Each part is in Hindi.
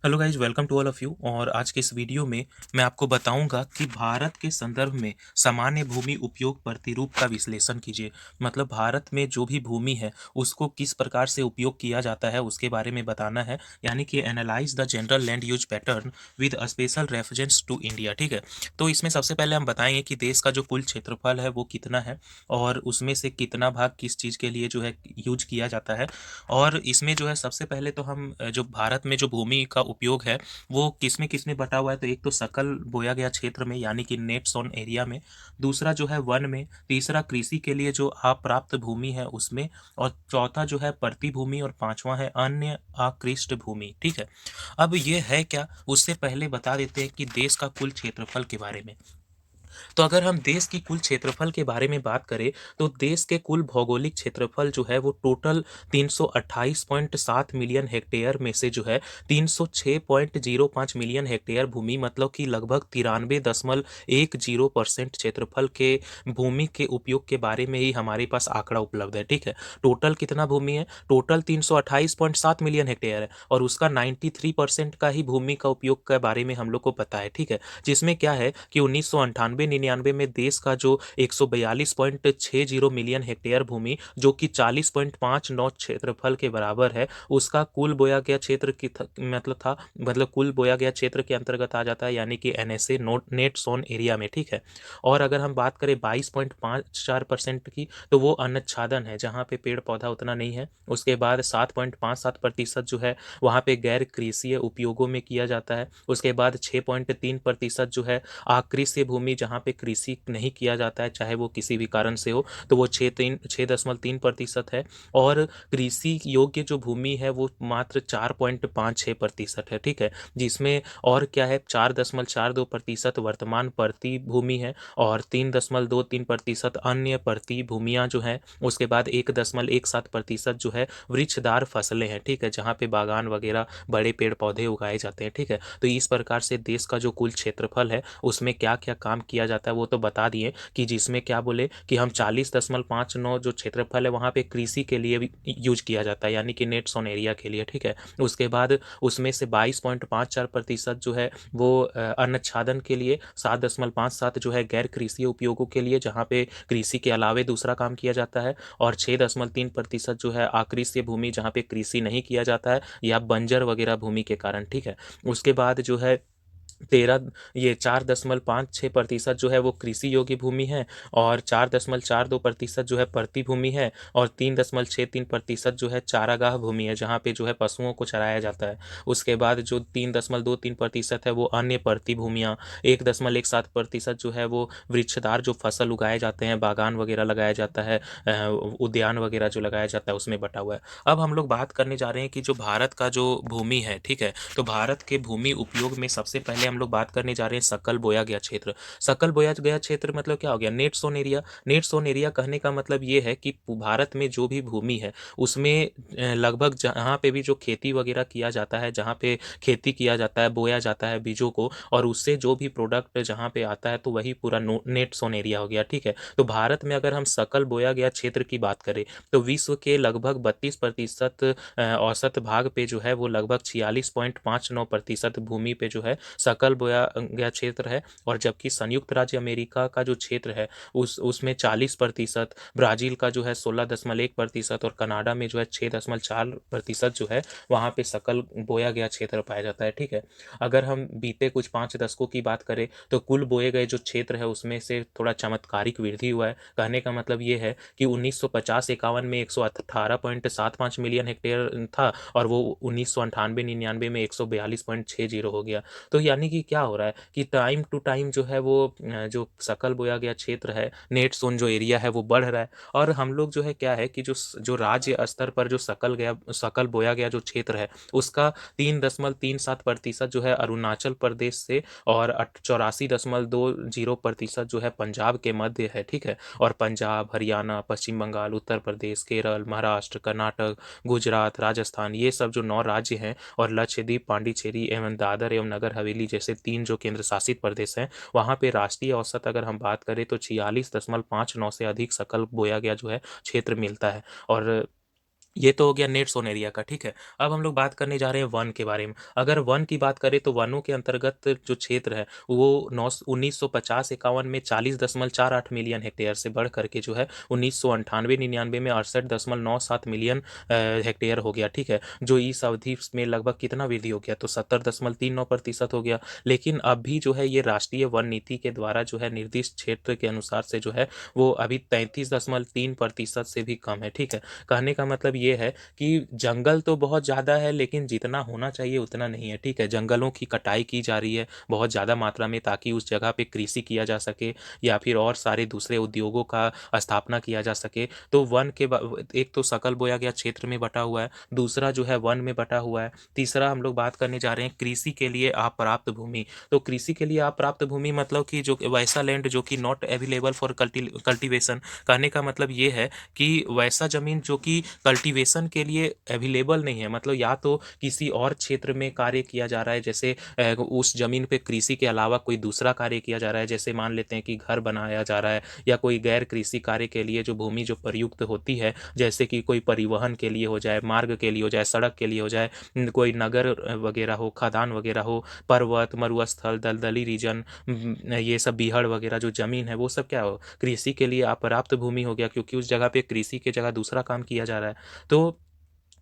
Hello guys, welcome to all of you. और आज के इस वीडियो में मैं आपको बताऊंगा कि भारत के संदर्भ में सामान्य भूमि उपयोग प्रतिरूप का विश्लेषण कीजिए। मतलब भारत में जो भी भूमि है उसको किस प्रकार से उपयोग किया जाता है उसके बारे में बताना है, यानी कि analyse the general land use pattern with special reference to India. ठीक है, तो इसमें सबसे पहले हम बताएंगे कि देश का जो कुल क्षेत्रफल है वो कितना है और उसमें से कितना भाग किस चीज़ के लिए जो है यूज किया जाता है। और इसमें जो है सबसे पहले तो हम जो भारत में जो भूमि का उपयोग है वो किस में बटा हुआ है, तो एक तो सकल बोया गया क्षेत्र में यानी कि नेट सोन एरिया में, दूसरा जो है वन में, तीसरा कृषि के लिए जो अप्राप्त भूमि है उसमें, और चौथा जो है प्रति भूमि, और पांचवा है अन्य अकृष्ट भूमि। ठीक है, अब ये है क्या, उससे पहले बता देते हैं कि देश का कुल क्षेत्रफल के बारे में। तो अगर हम देश की कुल क्षेत्रफल के बारे में बात करें तो देश के कुल भौगोलिक क्षेत्रफल जो है वो टोटल 328.7 मिलियन हेक्टेयर में से जो है 306.05 मिलियन हेक्टेयर भूमि, मतलब कि लगभग 93.10% क्षेत्रफल के भूमि के उपयोग के बारे में ही हमारे पास आंकड़ा उपलब्ध है। ठीक है, टोटल कितना भूमि है? टोटल 328.7 मिलियन हेक्टेयर है और उसका 93% का ही भूमि का उपयोग के बारे में हम लोग को पता है। ठीक है, जिसमें क्या है कि 1998-99 में देश का जो 142.60 मिलियन हेक्टेयर भूमि, जो कि 40.59 क्षेत्रफल के बराबर है, उसका कुल बोया गया क्षेत्र की मतलब कुल बोया गया क्षेत्र के अंतर्गत आ जाता है, यानी कि NSA note net sown area में। ठीक है, और अगर हम बात करें 22.54% की, तो वो अन्नच्छादन है जहाँ पे पेड़ पौधा उतना नहीं है। उसके बाद 7.57% जो है वहाँ पे गैर कृषि उपयोगों में किया जाता है। उसके बाद 6.3% जो है आकृष्य भूमि, जहाँ पे कृषि नहीं किया जाता है चाहे वो किसी भी कारण से हो, तो वो 6.3% है। और कृषि योग्य जो भूमि है वो मात्र 4.56% है। ठीक है, जिसमें और क्या है, 4.42% वर्तमान प्रति भूमि है और 3.23% अन्य प्रति भूमियाँ जो हैं। उसके बाद 1.17% जो है वृक्षदार फसलें हैं। ठीक है, जहाँ पे बागान वगैरह बड़े पेड़ पौधे उगाए जाते हैं। ठीक है, तो इस प्रकार से देश का जो कुल क्षेत्रफल है उसमें क्या क्या काम किया जाता है वो तो बता दिए, कि जिसमें क्या बोले कि हम 40.59 जो क्षेत्रफल है वहाँ पे कृषि के लिए भी यूज किया जाता है, यानी कि नेट सोन एरिया के लिए। ठीक है, उसके बाद उसमें से 22.54% जो है वो अन्नच्छादन के लिए, 7.57 जो है गैर कृषि उपयोगों के लिए जहाँ पे कृषि के अलावे दूसरा काम किया जाता है, और 6.3% जो है आकृष्य भूमि जहाँ पे कृषि नहीं किया जाता है या बंजर वगैरह भूमि के कारण। ठीक है, उसके बाद जो है तेरह ये 4.56% जो है वो कृषि योग्य भूमि है, और 4.42% जो है प्रति भूमि है, और 3.63% जो है चारागाह भूमि है जहाँ पे जो है पशुओं को चराया जाता है। उसके बाद जो 3.23% है वो अन्य प्रति भूमियाँ, 1.17% जो है वो वृक्षदार जो फसल उगाए जाते हैं, बागान वगैरह लगाया जाता है, उद्यान वगैरह जो लगाया जाता है उसमें बटा हुआ है। अब हम लोग बात करने जा रहे हैं कि जो भारत का जो भूमि है, ठीक है, तो भारत के भूमि उपयोग में सबसे पहले हम लोग बात करने जा रहे हैं सकल बोया गया क्षेत्र। सकल बोया गया क्षेत्र मतलब क्या हो गया? Net sown area. Net sown area कहने का मतलब ये है कि भारत में जो भी भूमि है उसमें लगभग जहाँ पे भी जो खेती वगैरह किया जाता है, जहाँ पे खेती किया जाता है, बोया जाता है बीजों को, और उससे जो भी प्रोडक्ट जहाँ पे आता है, तो वही पूरा नेट सोन एरिया हो गया। ठीक है, तो भारत में अगर हम सकल बोया गया क्षेत्र की बात करें तो विश्व के लगभग 32% औसत भाग पे जो है वो लगभग 46.59% भूमि पे जो है सकल बोया गया क्षेत्र है। और जबकि संयुक्त राज्य अमेरिका का जो क्षेत्र है उसमें 40%, ब्राजील का जो है 16.1%, और कनाडा में जो है 6.4% जो है वहाँ पे सकल बोया गया क्षेत्र पाया जाता है। ठीक है, अगर हम बीते कुछ 5 दशकों की बात करें तो कुल बोए गए जो क्षेत्र है उसमें से थोड़ा चमत्कारिक वृद्धि हुआ है। कहने का मतलब ये है कि 1950-51 में 118.75 मिलियन हेक्टेयर था, और वो 1998-99 में 142.60 हो गया। तो यानी कि क्या हो रहा है कि टाइम टू टाइम जो है वो जो सकल बोया गया क्षेत्र है, नेट सोन जो एरिया है वो बढ़ रहा है। और हम लोग जो है क्या है कि जो जो राज्य स्तर पर जो सकल बोया गया जो क्षेत्र है उसका 3.37% जो है अरुणाचल प्रदेश से, और 84.20% जो है पंजाब के मध्य है। ठीक है, और पंजाब, हरियाणा, पश्चिम बंगाल, उत्तर प्रदेश, केरल, महाराष्ट्र, कर्नाटक, गुजरात, राजस्थान, ये सब जो 9 राज्य हैं, और लक्षद्वीप, पांडिचेरी एवं दादर एवं नगर हवेली जैसे 3 जो केंद्र शासित प्रदेश हैं, वहाँ पे राष्ट्रीय औसत अगर हम बात करें तो 46.59 से अधिक सकल बोया गया जो है क्षेत्र मिलता है। और ये तो हो गया नेट सोन एरिया का, ठीक है। अब हम लोग बात करने जा रहे हैं वन के बारे में। अगर वन की बात करें तो वनों के अंतर्गत जो क्षेत्र है वो 1950-51 में 40.48 मिलियन हेक्टेयर से बढ़ करके जो है 1998-99 में 68.97 मिलियन हेक्टेयर हो गया, ठीक है। जो इस अवधि में लगभग कितना वृद्धि हो गया, तो 70.39% हो गया। लेकिन अभी जो है ये राष्ट्रीय वन नीति के द्वारा जो है निर्दिष्ट क्षेत्र के अनुसार से जो है वो अभी 33.3% से भी कम है, ठीक है। कहने का मतलब ये है कि जंगल तो बहुत ज़्यादा है लेकिन जितना होना चाहिए उतना नहीं है, ठीक है। जंगलों की कटाई की जा रही है बहुत ज़्यादा मात्रा में ताकि उस जगह पे कृषि किया जा सके या फिर और सारे दूसरे उद्योगों का स्थापना किया जा सके। तो वन के एक तो सकल बोया गया क्षेत्र में बटा हुआ है, दूसरा जो है वन में बटा हुआ है, तीसरा हम लोग बात करने जा रहे हैं कृषि के लिए अप्राप्त भूमि। तो कृषि के लिए अप्राप्त भूमि मतलब कि जो वैसा लैंड जो कि नॉट अवेलेबल फॉर कल्टीवेशन। कहने का मतलब ये है कि वैसा ज़मीन जो कि कल्टीवेशन के लिए अवेलेबल नहीं है, मतलब या तो किसी और क्षेत्र में कार्य किया जा रहा है, जैसे उस ज़मीन पे कृषि के अलावा कोई दूसरा कार्य किया जा रहा है, जैसे मान लेते हैं कि घर बनाया जा रहा है, या कोई गैर कृषि कार्य के लिए जो भूमि जो प्रयुक्त होती है, जैसे कि कोई परिवहन के लिए हो जाए, मार्ग के लिए हो जाए, सड़क के लिए हो जाए, कोई नगर वगैरह हो, खदान वगैरह हो, पर्वत मरुस्थल दलदली रीजन, ये सब बीहड़ वगैरह जो ज़मीन है वो सब क्या हो, कृषि के लिए अपर्याप्त भूमि हो गया, क्योंकि उस जगह पे कृषि की जगह दूसरा काम किया जा रहा है। तो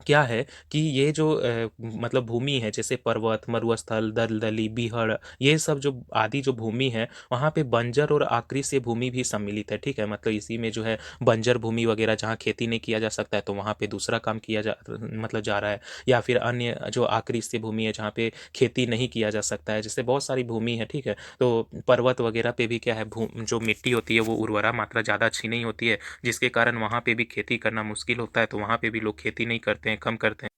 क्या है कि ये जो मतलब भूमि है, जैसे पर्वत मरुस्थल दलदली बीहड़, ये सब जो आदि जो भूमि है वहाँ पे बंजर और आकृष्य भूमि भी सम्मिलित है, ठीक है। मतलब इसी में जो है बंजर भूमि वगैरह जहाँ खेती नहीं किया जा सकता है तो वहाँ पे दूसरा काम किया जा मतलब जा रहा है, या फिर अन्य जो आकृष्य भूमि है जहाँ पे खेती नहीं किया जा सकता है, जैसे बहुत सारी भूमि है, ठीक है। तो पर्वत वगैरह पे भी क्या है, जो मिट्टी होती है वो उर्वरा मात्रा ज़्यादा अच्छी नहीं होती है, जिसके कारण वहाँ पे भी खेती करना मुश्किल होता है, तो वहाँ पे भी लोग खेती नहीं करते हैं, कम करते हैं।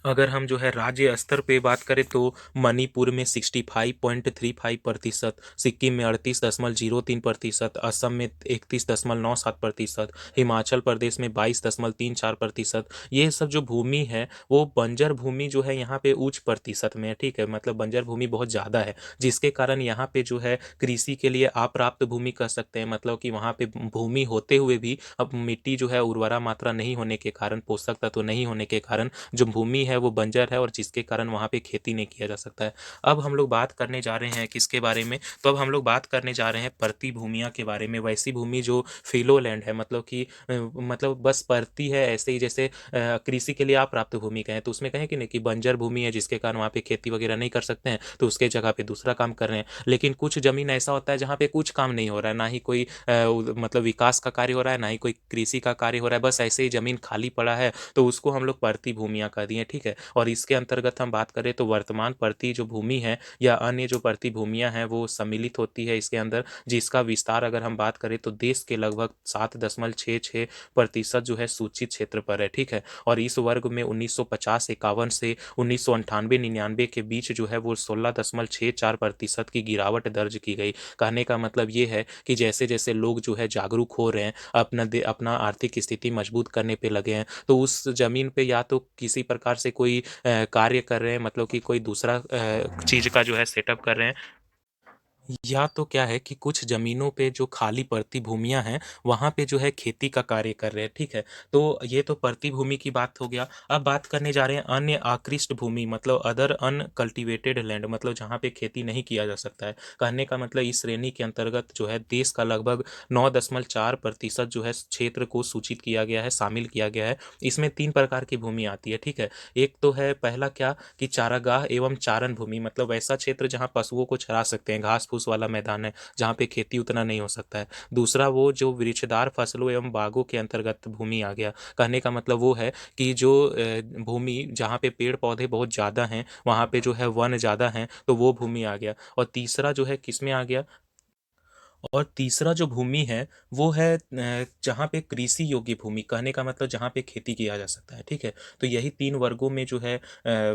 अगर हम जो है राज्य स्तर पे बात करें तो मणिपुर में 65.35%, सिक्किम में 38.03%, असम में 31.97%, हिमाचल प्रदेश में 22.34%। ये सब जो भूमि है वो बंजर भूमि जो है यहाँ पे उच्च प्रतिशत में है, ठीक है। मतलब बंजर भूमि बहुत ज़्यादा है, जिसके कारण यहाँ पे जो है कृषि के लिए अप्राप्त भूमि कह सकते हैं, मतलब कि वहाँ पे भूमि होते हुए भी अब मिट्टी जो है उर्वरा मात्रा नहीं होने के कारण, पोषक तत्व नहीं होने के कारण जो भूमि है वो बंजर है, और जिसके कारण वहाँ पे खेती नहीं किया जा सकता है। अब हम लोग बात करने जा रहे हैं किसके बारे में, तो अब हम लोग बात करने जा रहे हैं परती भूमियों के बारे में। वैसी भूमि जो फिलो लैंड है, मतलब कि मतलब बस परती है, ऐसे ही जैसे कृषि के लिए आप प्राप्त भूमि कहें तो उसमें कहें कि नहीं कि बंजर भूमि है जिसके कारण वहाँ पे खेती वगैरह नहीं कर सकते हैं, तो उसके जगह पे दूसरा काम कर रहे हैं। लेकिन कुछ जमीन ऐसा होता है जहाँ पे कुछ काम नहीं हो रहा है, ना ही कोई मतलब विकास का कार्य हो रहा है, ना ही कोई कृषि का कार्य हो रहा है, बस ऐसे ही जमीन खाली पड़ा है, तो उसको हम लोग परती भूमियाँ कह दिए, ठीक है। और इसके अंतर्गत हम बात करें तो वर्तमान परती जो भूमि है या अन्य जो परती भूमियाँ हैं वो सम्मिलित होती है इसके अंदर, जिसका विस्तार अगर हम बात करें तो देश के लगभग 7.66% जो है सूचित क्षेत्र पर है, ठीक है। और इस वर्ग में 1950-51 से 1998-99 के बीच जो है वो 16.64% की गिरावट दर्ज की गई। कहने का मतलब ये है कि जैसे जैसे लोग जो है जागरूक हो रहे हैं, अपना आर्थिक स्थिति मजबूत करने पे लगे हैं, तो उस जमीन पे या तो किसी प्रकार से कोई कार्य कर रहे हैं, मतलब कि कोई दूसरा चीज़ का जो है सेटअप कर रहे हैं, या तो क्या है कि कुछ ज़मीनों पे जो खाली पड़ती भूमियाँ हैं, वहाँ पे जो है खेती का कार्य कर रहे हैं, ठीक है। तो ये तो पड़ती भूमि की बात हो गया। अब बात करने जा रहे हैं अन्य आकृष्ट भूमि, मतलब अदर अनकल्टिवेटेड लैंड, मतलब जहाँ पे खेती नहीं किया जा सकता है। कहने का मतलब इस श्रेणी के अंतर्गत जो है देश का लगभग 9.4% जो है क्षेत्र को सूचित किया गया है, शामिल किया गया है। इसमें 3 प्रकार की भूमि आती है, ठीक है। एक तो है पहला क्या कि चारागाह एवं चारण भूमि, मतलब ऐसा क्षेत्र जहाँ पशुओं को चरा सकते हैं, घास फूस वाला मैदान है जहाँ पे खेती उतना नहीं हो सकता है। दूसरा वो जो वृक्षदार फसलों एवं बागों के अंतर्गत भूमि आ गया। कहने का मतलब वो है कि जो भूमि जहाँ पे पेड़ पौधे बहुत ज़्यादा हैं, वहाँ पे जो है वन ज़्यादा हैं, तो वो भूमि आ गया। और तीसरा जो है किस में आ गया, और तीसरा जो भूमि है वो है जहाँ पे कृषि योग्य भूमि, कहने का मतलब जहाँ पे खेती किया जा सकता है, ठीक है। तो यही 3 वर्गों में जो है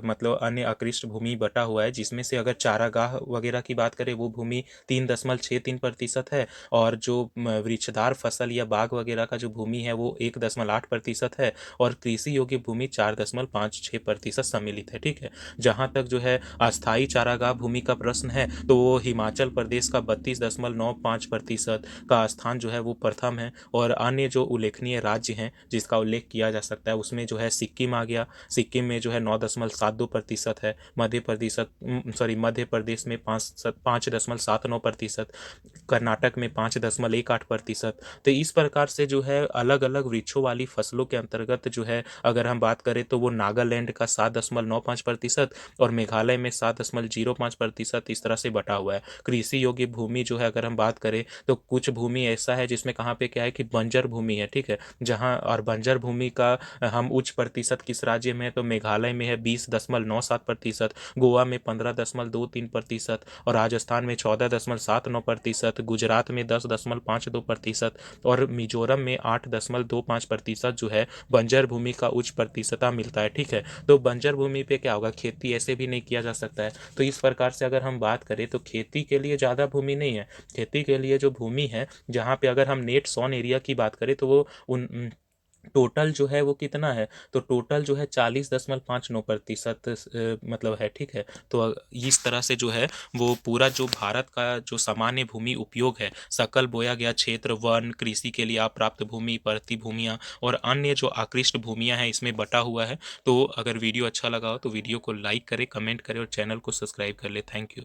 मतलब अन्य अकृष्ट भूमि बटा हुआ है, जिसमें से अगर चारागाह वगैरह की बात करें वो भूमि 3.63% है, और जो वृक्षदार फसल या बाग वगैरह का जो भूमि है वो 1.8% है, और कृषि योग्य भूमि 4.56% सम्मिलित है, ठीक है। जहाँ तक जो है अस्थायी चारागाह भूमि का प्रश्न है तो वो हिमाचल प्रदेश का 32.95 5% का स्थान जो है वो प्रथम है। और अन्य जो उल्लेखनीय राज्य हैं जिसका उल्लेख किया जा सकता है उसमें जो है सिक्किम आ गया। सिक्किम में जो है 9.72% है। मध्य प्रदेश में 5.79%, कर्नाटक में 5.18%। तो इस प्रकार से जो है अलग अलग वृक्षों वाली फसलों के अंतर्गत जो है अगर हम बात करें तो वो नागालैंड का 7.95% और मेघालय में 7.05% इस तरह से बटा हुआ है। कृषि योग्य भूमि जो है अगर हम बात करें तो कुछ भूमि ऐसा है जिसमें कहाँ पे क्या है कि बंजर भूमि है, ठीक है, जहाँ और बंजर भूमि का हम उच्च प्रतिशत किस राज्य में है तो मेघालय में है 20.97%, गोवा में 15.23% और राजस्थान में 14.79%, गुजरात में 10.52% और मिजोरम में 8.25% जो है बंजर भूमि का उच्च प्रतिशतता मिलता है, ठीक है। तो बंजर भूमि पे क्या होगा, खेती ऐसे भी नहीं किया जा सकता है। तो इस प्रकार से अगर हम बात करें तो खेती के लिए ज़्यादा भूमि नहीं है। खेती के लिए जो भूमि है जहाँ पे अगर हम नेट सॉन एरिया की बात करें तो वो उन टोटल जो है वो कितना है, तो टोटल जो है 40.59% मतलब है, ठीक है। तो इस तरह से जो है वो पूरा जो भारत का जो सामान्य भूमि उपयोग है, सकल बोया गया क्षेत्र, वन, कृषि के लिए अप्राप्त भूमि, परती भूमियाँ और अन्य जो आकृष्ट भूमियाँ हैं इसमें बटा हुआ है। तो अगर वीडियो अच्छा लगा हो तो वीडियो को लाइक करें, कमेंट करें और चैनल को सब्सक्राइब कर ले। Thank you.